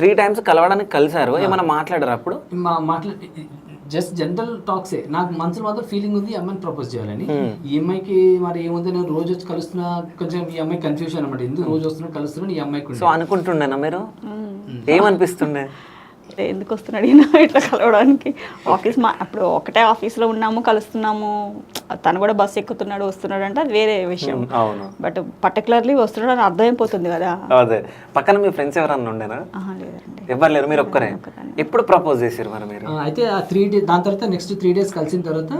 3 times కలవడానికి కలిసారు, ఏమైనా మాట్లాడారు అప్పుడు? జస్ట్ జనరల్ టాక్సే. నాకు మనసులో మాత్రం ఫీలింగ్ ఉంది ఈ అమ్మాయిని ప్రపోజ్ చేయాలని. ఈ అమ్మాయికి మరి ఏముంది, నేను రోజు వచ్చి కలుస్తున్నా, కొంచెం ఈ అమ్మాయి కన్ఫ్యూజన్ అనమాట, ఎందుకు రోజు వస్తున్నా కలుస్తున్నా ఈ అమ్మాయికి. సో అనుకుంటుండేనా మీరు, ఏమనిపిస్తుండే ఎందుకు వస్తున్నాడు ఈయన ఇట్లా కలవడానికి? అప్పుడు ఒకటే ఆఫీస్లో ఉన్నాము, కలుస్తున్నాము, తను కూడా బస్సు ఎక్కుతున్నాడు వస్తున్నాడు అంటే అది వేరే విషయం. బట్ పర్టికులర్లీ వస్తున్నాడు అని అర్థమైపోతుంది కదా. అదే పక్కన మీ ఫ్రెండ్స్ ఎవరన్నా ఉండేనా? లేదండి, ఎవరు లేరు, మీరు ఒక్కరే. ఎప్పుడు ప్రపోజ్ చేసారు మరి మీరు? అయితే ఆ 3 days, దాని తర్వాత నెక్స్ట్ 3 days కలిసిన తర్వాత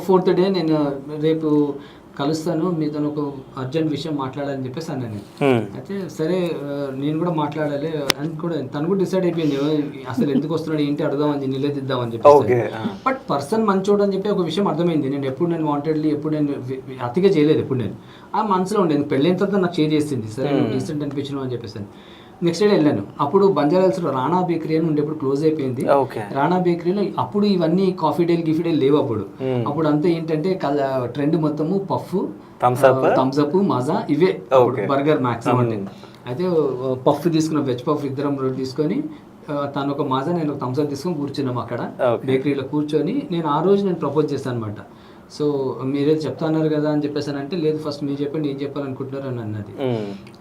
4th day నేను రేపు కలుస్తాను, మీతో ఒక అర్జెంట్ విషయం మాట్లాడాలని చెప్పేసి అన్నాను నేను. అయితే సరే నేను కూడా మాట్లాడాలి అని కూడా తను కూడా డిసైడ్ అయిపోయింది, అసలు ఎందుకు వస్తున్నాడు ఏంటి అడుగుదామని నిలదీద్దామని చెప్పి. బట్ పర్సన్ మంచోడు అని చెప్పి ఒక విషయం అర్థమైంది. నేను వాంటెడ్లీ ఎప్పుడు నేను అతిగా చేయలేదు, ఎప్పుడు నేను ఆ మనసులో ఉండేది. పెళ్ళైన తర్వాత నాకు షేర్ చేసింది, సరే నువ్వు డీసెంట్ అనిపించినావు అని చెప్పేసి. నెక్స్ట్ డే వెళ్ళాను, అప్పుడు బంజారాహిల్స్లో రాణా బేకరీ అని ఉండేప్పుడు క్లోజ్ అయిపోయింది. రాణా బేకరీలో అప్పుడు ఇవన్నీ కాఫీ డేలు గిఫీ డేలు లేవు అప్పుడు అంతా ఏంటంటే ట్రెండ్ మొత్తము పఫ్, థమ్స్ అప్, మజా ఇవే బర్గర్ మ్యాక్సిమం అంటే. అయితే పఫ్ తీసుకున్న, వెజ్ పఫ్ ఇద్దరం తీసుకొని, తను ఒక మాజా నేను ఒక థమ్స్ అప్ తీసుకొని కూర్చున్నాం అక్కడ బేకరీలో కూర్చొని. నేను ఆ రోజు నేను ప్రపోజ్ చేశాను అనమాట. సో మీరే చెప్తాన్నారు కదా అని చెప్పేసానంటే, లేదు ఫస్ట్ మీరు చెప్పండి ఏం చెప్పాలనుకుంటున్నారు అని అన్నది.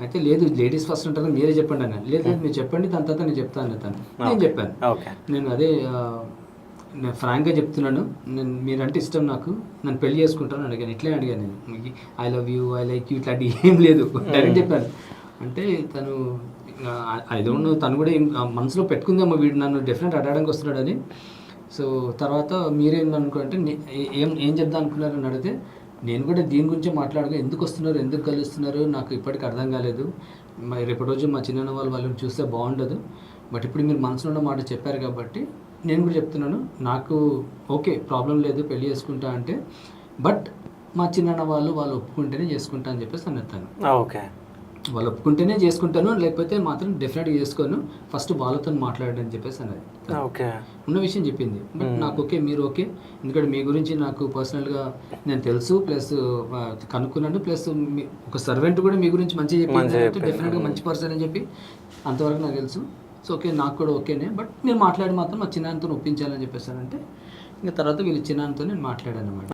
అయితే లేదు లేడీస్ ఫస్ట్ ఉంటారు మీరే చెప్పండి అన్నాను. లేదు లేదు మీరు చెప్పండి, దాని తర్వాత నేను చెప్తాను తను. నేను చెప్పాను, నేను అదే నేను ఫ్రాంక్గా చెప్తున్నాను, మీరంటే ఇష్టం నాకు, నన్ను పెళ్లి చేసుకుంటాను అడిగాను. ఇట్లే అడిగాను నేను, I love you, I like you, ఇట్లాంటి ఏం లేదు, డైరెక్ట్ చెప్పాను. అంటే తను ఐ డోంట్ నో, తను కూడా ఏం మనసులో పెట్టుకుందేమో వీడు నన్ను డెఫినెట్ అడగడానికి వస్తున్నాడని. సో తర్వాత మీరేమనుకుంటే ఏం చెప్దాం అనుకున్నారని అడిగితే, నేను కూడా దీని గురించి మాట్లాడగా, ఎందుకు వస్తున్నారు, ఎందుకు కలుస్తున్నారు నాకు ఇప్పటికి అర్థం కాలేదు. మరి రేపటి రోజు మా చిన్న వాళ్ళని చూస్తే బాగుండదు. బట్ ఇప్పుడు మీరు మనసులో ఉన్న మాట చెప్పారు కాబట్టి నేను కూడా చెప్తున్నాను, నాకు ఓకే ప్రాబ్లం లేదు పెళ్లి చేసుకుంటా అంటే, బట్ మా చిన్న వాళ్ళు ఒప్పుకుంటేనే చేసుకుంటా అని చెప్పేసి అన్నట్టాను. ఓకే, వాళ్ళు ఒప్పుకుంటేనే చేసుకుంటాను, లేకపోతే మాత్రం డెఫినెట్గా చేసుకోను, ఫస్ట్ వాళ్ళతో మాట్లాడని చెప్పేసి అన్నది. ఉన్న విషయం చెప్పింది. బట్ నాకు ఓకే, మీరు ఓకే, ఎందుకంటే మీ గురించి నాకు పర్సనల్గా నేను తెలుసు, ప్లస్ కనుక్కున్నాను, ప్లస్ ఒక సర్వెంట్ కూడా మీ గురించి మంచిగా చెప్పింది, డెఫినెట్గా మంచి పర్సన్ అని చెప్పి అంతవరకు నాకు తెలుసు. సో ఓకే నాకు కూడా ఓకేనే, బట్ నేను మాట్లాడి మాత్రం మా చిన్నాన్నతో ఒప్పించాలని చెప్పేసానంటే, ఇంకా తర్వాత వీళ్ళు చిన్నాన్నతో నేను మాట్లాడాను అన్నమాట.